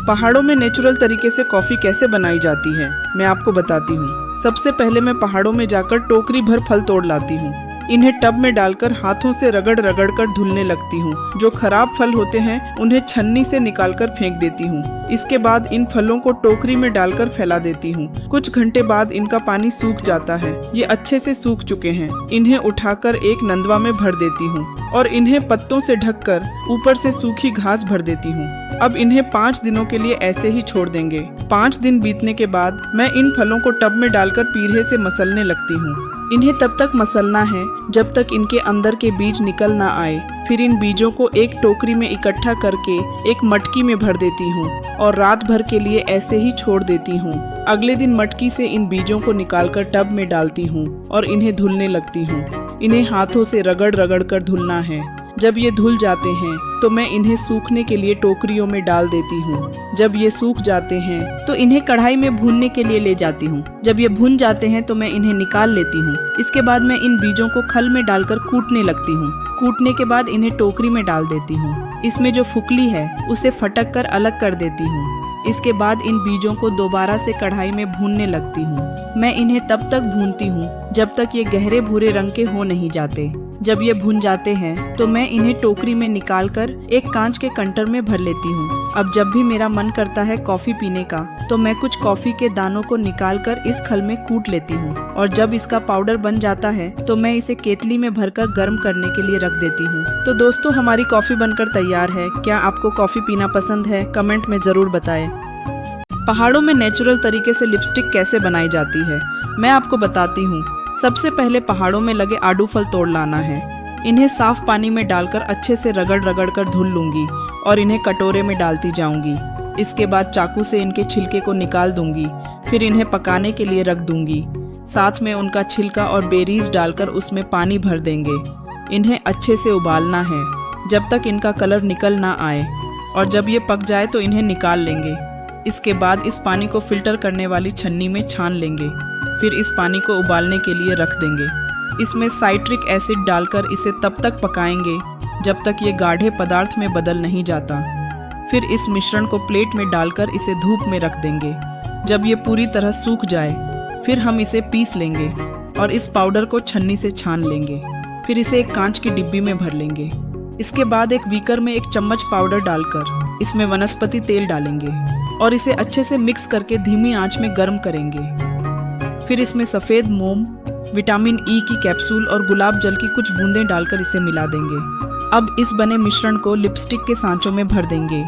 पहाड़ों में नेचुरल तरीके से कॉफ़ी कैसे बनाई जाती है मैं आपको बताती हूँ। सबसे पहले मैं पहाड़ों में जाकर टोकरी भर फल तोड़ लाती हूँ। इन्हें टब में डालकर हाथों से रगड़ रगड़ कर धुलने लगती हूँ। जो खराब फल होते हैं उन्हें छन्नी से निकालकर फेंक देती हूँ। इसके बाद इन फलों को टोकरी में डालकर फैला देती हूँ। कुछ घंटे बाद इनका पानी सूख जाता है। ये अच्छे से सूख चुके हैं। इन्हें उठाकर एक नंदवा में भर देती हूँ और इन्हें पत्तों से ढककर ऊपर से सूखी घास भर देती हूँ। अब इन्हें 5 दिनों के लिए ऐसे ही छोड़ देंगे। 5 दिन बीतने के बाद मैं इन फलों को टब में डालकर पीढ़े से मसलने लगती हूँ। इन्हें तब तक मसलना है जब तक इनके अंदर के बीज निकल ना आए। फिर इन बीजों को एक टोकरी में इकट्ठा करके एक मटकी में भर देती हूँ और रात भर के लिए ऐसे ही छोड़ देती हूँ। अगले दिन मटकी से इन बीजों को निकालकर टब में डालती हूँ और इन्हें धुलने लगती हूँ। इन्हें हाथों से रगड़ रगड़ कर धुलना है। जब ये धुल जाते हैं तो मैं इन्हें सूखने के लिए टोकरियों में डाल देती हूँ। जब ये सूख जाते हैं तो इन्हें कढ़ाई में भूनने के लिए ले जाती हूँ। जब ये भून जाते हैं तो मैं इन्हें निकाल लेती हूँ। इसके बाद मैं इन बीजों को खल में डालकर कूटने लगती हूँ। कूटने के बाद इन्हें टोकरी में डाल देती हूँ। इसमें जो फुकली है उसे फटक कर अलग कर देती हूँ। इसके बाद इन बीजों को दोबारा से कढ़ाई में भूनने लगती हूँ। मैं इन्हें तब तक भूनती हूँ जब तक ये गहरे भूरे रंग के हो नहीं जाते। जब ये भुन जाते हैं तो मैं इन्हें टोकरी में निकालकर एक कांच के कंटर में भर लेती हूँ। अब जब भी मेरा मन करता है कॉफी पीने का तो मैं कुछ कॉफी के दानों को निकालकर इस खल में कूट लेती हूँ और जब इसका पाउडर बन जाता है तो मैं इसे केतली में भरकर गर्म करने के लिए रख देती हूँ। तो दोस्तों, हमारी कॉफी बनकर तैयार है। क्या आपको कॉफी पीना पसंद है? कमेंट में जरूर बताएं। पहाड़ों में नेचुरल तरीके से लिपस्टिक कैसे बनाई जाती है मैं आपको बताती हूँ। सबसे पहले पहाड़ों में लगे आड़ू फल तोड़ लाना है। इन्हें साफ पानी में डालकर अच्छे से रगड़ रगड़ कर धुल लूंगी और इन्हें कटोरे में डालती जाऊंगी। इसके बाद चाकू से इनके छिलके को निकाल दूंगी। फिर इन्हें पकाने के लिए रख दूंगी। साथ में उनका छिलका और बेरीज डालकर उसमें पानी भर देंगे। इन्हें अच्छे से उबालना है जब तक इनका कलर निकल ना आए और जब ये पक जाए तो इन्हें निकाल लेंगे। इसके बाद इस पानी को फिल्टर करने वाली छन्नी में छान लेंगे। फिर इस पानी को उबालने के लिए रख देंगे। इसमें साइट्रिक एसिड डालकर इसे तब तक पकाएंगे जब तक ये गाढ़े पदार्थ में बदल नहीं जाता। फिर इस मिश्रण को प्लेट में डालकर इसे धूप में रख देंगे। जब ये पूरी तरह सूख जाए फिर हम इसे पीस लेंगे और इस पाउडर को छन्नी से छान लेंगे। फिर इसे एक कांच की डिब्बी में भर लेंगे। इसके बाद एक बीकर में 1 चम्मच पाउडर डालकर इसमें वनस्पति तेल डालेंगे और इसे अच्छे से मिक्स करके धीमी आंच में गर्म करेंगे। फिर इसमें सफ़ेद मोम, विटामिन ई की कैप्सूल और गुलाब जल की कुछ बूंदें डालकर इसे मिला देंगे। अब इस बने मिश्रण को लिपस्टिक के सांचों में भर देंगे।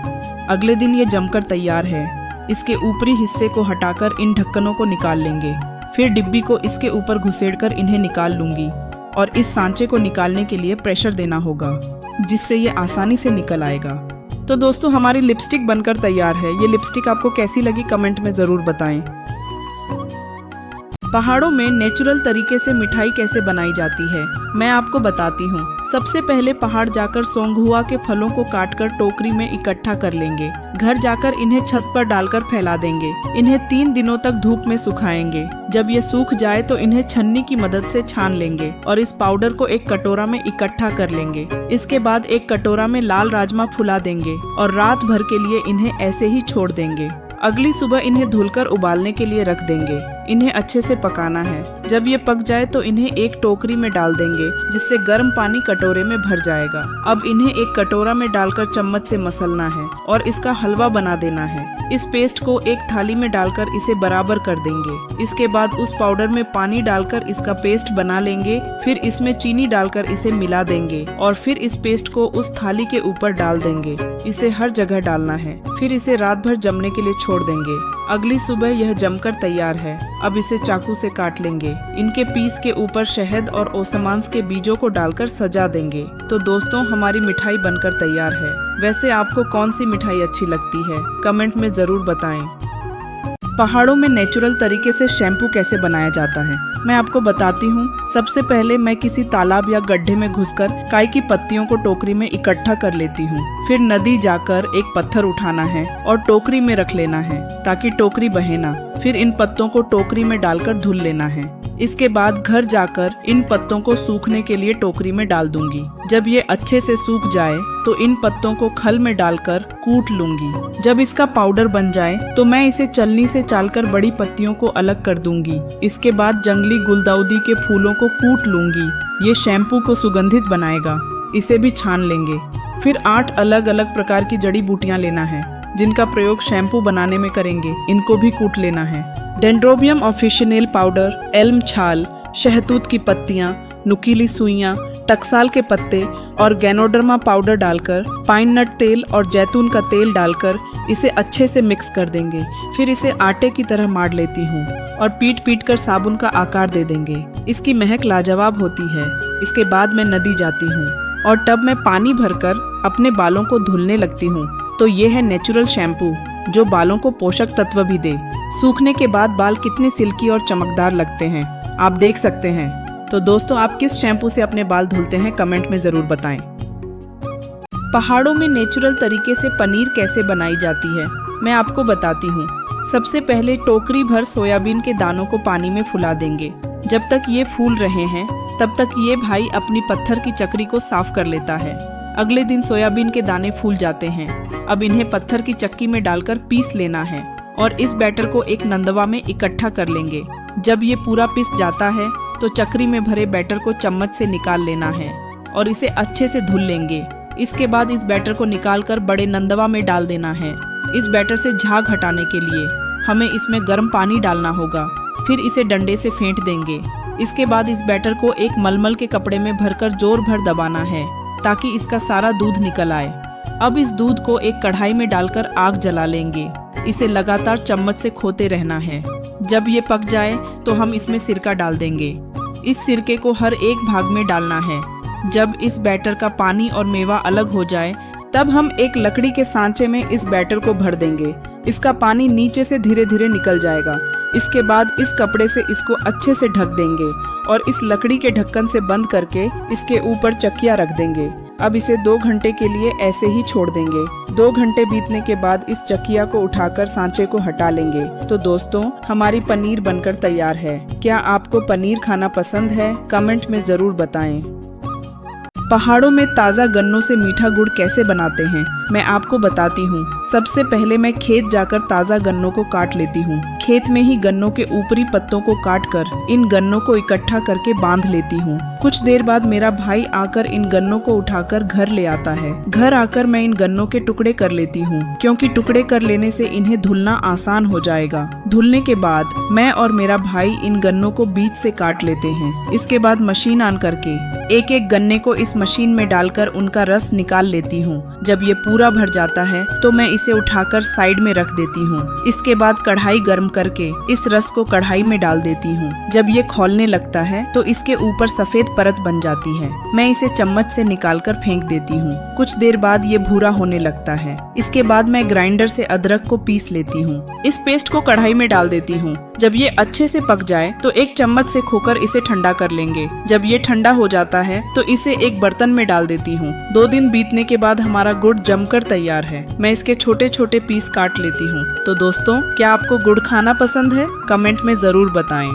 अगले दिन ये जमकर तैयार है। इसके ऊपरी हिस्से को हटाकर इन ढक्कनों को निकाल लेंगे। फिर डिब्बी को इसके ऊपर घुसेड़कर इन्हें निकाल लूंगी और इस सांचे को निकालने के लिए प्रेशर देना होगा जिससे ये आसानी से निकल आएगा। तो दोस्तों, हमारी लिपस्टिक बनकर तैयार है। ये लिपस्टिक आपको कैसी लगी कमेंट में ज़रूर बताएं। पहाड़ों में नेचुरल तरीके से मिठाई कैसे बनाई जाती है मैं आपको बताती हूँ। सबसे पहले पहाड़ जाकर सोंगहुआ के फलों को काटकर टोकरी में इकट्ठा कर लेंगे। घर जाकर इन्हें छत पर डालकर फैला देंगे। इन्हें 3 दिनों तक धूप में सुखाएंगे। जब ये सूख जाए तो इन्हें छन्नी की मदद से छान लेंगे और इस पाउडर को एक कटोरा में इकट्ठा कर लेंगे। इसके बाद एक कटोरा में लाल राजमा फुला देंगे और रात भर के लिए इन्हें ऐसे ही छोड़ देंगे। अगली सुबह इन्हें धुलकर उबालने के लिए रख देंगे। इन्हें अच्छे से पकाना है। जब ये पक जाए तो इन्हें एक टोकरी में डाल देंगे जिससे गर्म पानी कटोरे में भर जाएगा। अब इन्हें एक कटोरा में डालकर चम्मच से मसलना है और इसका हलवा बना देना है। इस पेस्ट को एक थाली में डालकर इसे बराबर कर देंगे। इसके बाद उस पाउडर में पानी डालकर इसका पेस्ट बना लेंगे। फिर इसमें चीनी डालकर इसे मिला देंगे और फिर इस पेस्ट को उस थाली के ऊपर डाल देंगे। इसे हर जगह डालना है। फिर इसे रात भर जमने के लिए छोड़ देंगे। अगली सुबह यह जमकर तैयार है। अब इसे चाकू से काट लेंगे। इनके पीस के ऊपर शहद और ओसमांस के बीजों को डालकर सजा देंगे। तो दोस्तों, हमारी मिठाई बनकर तैयार है। वैसे आपको कौन सी मिठाई अच्छी लगती है कमेंट में जरूर बताएं। पहाड़ों में नेचुरल तरीके से शैम्पू कैसे बनाया जाता है मैं आपको बताती हूँ। सबसे पहले मैं किसी तालाब या गड्ढे में घुसकर काई की पत्तियों को टोकरी में इकट्ठा कर लेती हूँ। फिर नदी जाकर एक पत्थर उठाना है और टोकरी में रख लेना है ताकि टोकरी बहे ना। फिर इन पत्तों को टोकरी में डालकर धुल लेना है। इसके बाद घर जाकर इन पत्तों को सूखने के लिए टोकरी में डाल दूंगी। जब ये अच्छे से सूख जाए तो इन पत्तों को खल में डालकर कूट लूंगी। जब इसका पाउडर बन जाए तो मैं इसे छलनी से चालकर बड़ी पत्तियों को अलग कर दूंगी। इसके बाद जंगली गुलदाउदी के फूलों को कूट लूंगी। ये शैम्पू को सुगंधित बनाएगा। इसे भी छान लेंगे। फिर 8 अलग अलग प्रकार की जड़ी बूटियां लेना है जिनका प्रयोग शैम्पू बनाने में करेंगे। इनको भी कूट लेना है। डेंड्रोबियम ऑफिशिनेल पाउडर, एल्म छाल, शहतूत की पत्तियां, नुकीली सुइयां, टकसाल के पत्ते और गैनोडर्मा पाउडर डालकर, पाइन नट तेल और जैतून का तेल डालकर इसे अच्छे से मिक्स कर देंगे। फिर इसे आटे की तरह मार लेती हूँ और पीट पीट कर साबुन का आकार दे देंगे। इसकी महक लाजवाब होती है। इसके बाद मैं नदी जाती हूँ और टब में पानी भरकर अपने बालों को धुलने लगती हूँ। तो ये है नेचुरल शैम्पू जो बालों को पोषक तत्व भी दे। सूखने के बाद बाल कितने सिल्की और चमकदार लगते हैं आप देख सकते हैं। तो दोस्तों, आप किस शैम्पू से अपने बाल धुलते हैं कमेंट में जरूर बताएं। पहाड़ों में नेचुरल तरीके से पनीर कैसे बनाई जाती है मैं आपको बताती हूँ। सबसे पहले टोकरी भर सोयाबीन के दानों को पानी में फुला देंगे। जब तक ये फूल रहे हैं तब तक ये भाई अपनी पत्थर की चक्री को साफ कर लेता है। अगले दिन सोयाबीन के दाने फूल जाते हैं। अब इन्हें पत्थर की चक्की में डालकर पीस लेना है और इस बैटर को एक नंदवा में इकट्ठा कर लेंगे। जब ये पूरा पिस जाता है तो चक्री में भरे बैटर को चम्मच से निकाल लेना है और इसे अच्छे से धुल लेंगे। इसके बाद इस बैटर को निकालकर बड़े नंदवा में डाल देना है। इस बैटर से झाग हटाने के लिए हमें इसमें गर्म पानी डालना होगा। फिर इसे डंडे से फेंट देंगे। इसके बाद इस बैटर को एक मलमल के कपड़े में भरकर जोर भर दबाना है ताकि इसका सारा दूध निकल आए। अब इस दूध को एक कढ़ाई में डालकर आग जला लेंगे। इसे लगातार चम्मच से खोते रहना है। जब ये पक जाए तो हम इसमें सिरका डाल देंगे। इस सिरके को हर एक भाग में डालना है। जब इस बैटर का पानी और मेवा अलग हो जाए तब हम एक लकड़ी के सांचे में इस बैटर को भर देंगे। इसका पानी नीचे से धीरे धीरे निकल जाएगा। इसके बाद इस कपड़े से इसको अच्छे से ढक देंगे और इस लकड़ी के ढक्कन से बंद करके इसके ऊपर चकिया रख देंगे। अब इसे 2 घंटे के लिए ऐसे ही छोड़ देंगे। 2 घंटे बीतने के बाद इस चकिया को उठाकर सांचे को हटा लेंगे। तो दोस्तों, हमारी पनीर बनकर तैयार है। क्या आपको पनीर खाना पसंद है कमेंट में जरूर बताएं। पहाड़ों में ताज़ा गन्नों से मीठा गुड़ कैसे बनाते हैं मैं आपको बताती हूँ। सबसे पहले मैं खेत जाकर ताज़ा गन्नों को काट लेती हूँ। खेत में ही गन्नों के ऊपरी पत्तों को काटकर इन गन्नों को इकट्ठा करके बांध लेती हूँ। कुछ देर बाद मेरा भाई आकर इन गन्नों को उठाकर घर ले आता है। घर आकर मैं इन गन्नों के टुकड़े कर लेती हूँ क्योंकि टुकड़े कर लेने से इन्हें धुलना आसान हो जाएगा। धुलने के बाद मैं और मेरा भाई इन गन्नों को बीच से काट लेते हैं। इसके बाद मशीन ऑन करके एक एक गन्ने को इस मशीन में डालकर उनका रस निकाल लेती हूँ। जब ये पूरा भर जाता है तो मैं इसे उठाकर साइड में रख देती हूँ। इसके बाद कढ़ाई गर्म करके इस रस को कढ़ाई में डाल देती हूँ। जब ये खौलने लगता है तो इसके ऊपर सफेद परत बन जाती है। मैं इसे चम्मच से निकालकर फेंक देती हूँ। कुछ देर बाद ये भूरा होने लगता है। इसके बाद मैं ग्राइंडर से अदरक को पीस लेती हूँ। इस पेस्ट को कढ़ाई में डाल देती हूँ। जब ये अच्छे से पक जाए तो एक चम्मच से खोकर इसे ठंडा कर लेंगे। जब ये ठंडा हो जाता है तो इसे एक बर्तन में डाल देती हूँ। 2 दिन बीतने के बाद हमारा गुड़ जमकर तैयार है। मैं इसके छोटे छोटे पीस काट लेती हूँ। तो दोस्तों, क्या आपको गुड़ खाना पसंद है कमेंट में जरूर बताएं।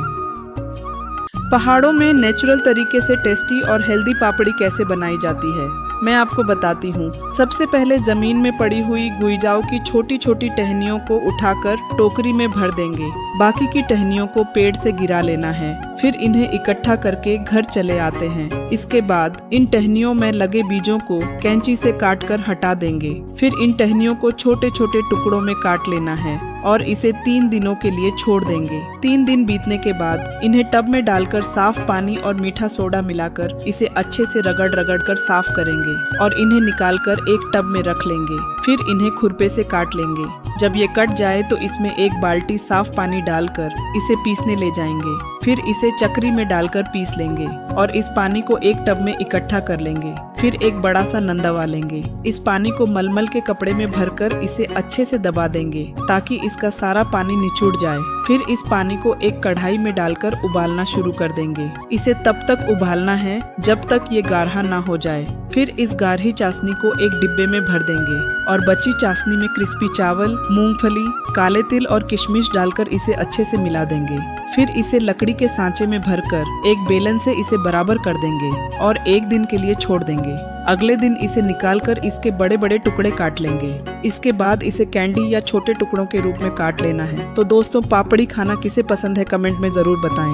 पहाड़ों में नेचुरल तरीके से टेस्टी और हेल्दी पापड़ी कैसे बनाई जाती है मैं आपको बताती हूँ। सबसे पहले जमीन में पड़ी हुई गुइजाओ की छोटी छोटी टहनियों को उठाकर टोकरी में भर देंगे। बाकी की टहनियों को पेड़ से गिरा लेना है। फिर इन्हें इकट्ठा करके घर चले आते हैं। इसके बाद इन टहनियों में लगे बीजों को कैंची से काटकर हटा देंगे। फिर इन टहनियों को छोटे छोटे टुकड़ों में काट लेना है और इसे 3 दिनों के लिए छोड़ देंगे। 3 दिन बीतने के बाद इन्हें टब में डालकर साफ पानी और मीठा सोडा मिलाकर इसे अच्छे से रगड़ रगड़ कर साफ करेंगे और इन्हें निकालकर एक टब में रख लेंगे। फिर इन्हें खुरपे से काट लेंगे। जब ये कट जाए तो इसमें एक बाल्टी साफ पानी डालकर इसे पीसने ले जाएंगे। फिर इसे चक्री में डालकर पीस लेंगे और इस पानी को एक टब में इकट्ठा कर लेंगे। फिर फिर एक बड़ा सा नंदवा लेंगे। इस पानी को मलमल के कपड़े में भरकर इसे अच्छे से दबा देंगे ताकि इसका सारा पानी निचुड़ जाए। फिर इस पानी को एक कढ़ाई में डालकर उबालना शुरू कर देंगे। इसे तब तक उबालना है जब तक ये गाढ़ा ना हो जाए। फिर इस गाढ़ी चाशनी को एक डिब्बे में भर देंगे और बची चाशनी में क्रिस्पी चावल, मूंगफली, काले तिल और किशमिश डालकर इसे अच्छे से मिला देंगे। फिर इसे लकड़ी के सांचे में भरकर एक बेलन से इसे बराबर कर देंगे और एक दिन के लिए छोड़ देंगे। अगले दिन इसे निकालकर इसके बड़े बड़े टुकड़े काट लेंगे। इसके बाद इसे कैंडी या छोटे टुकड़ों के रूप में काट लेना है। तो दोस्तों, पापड़ी खाना किसे पसंद है कमेंट में जरूर बताएं।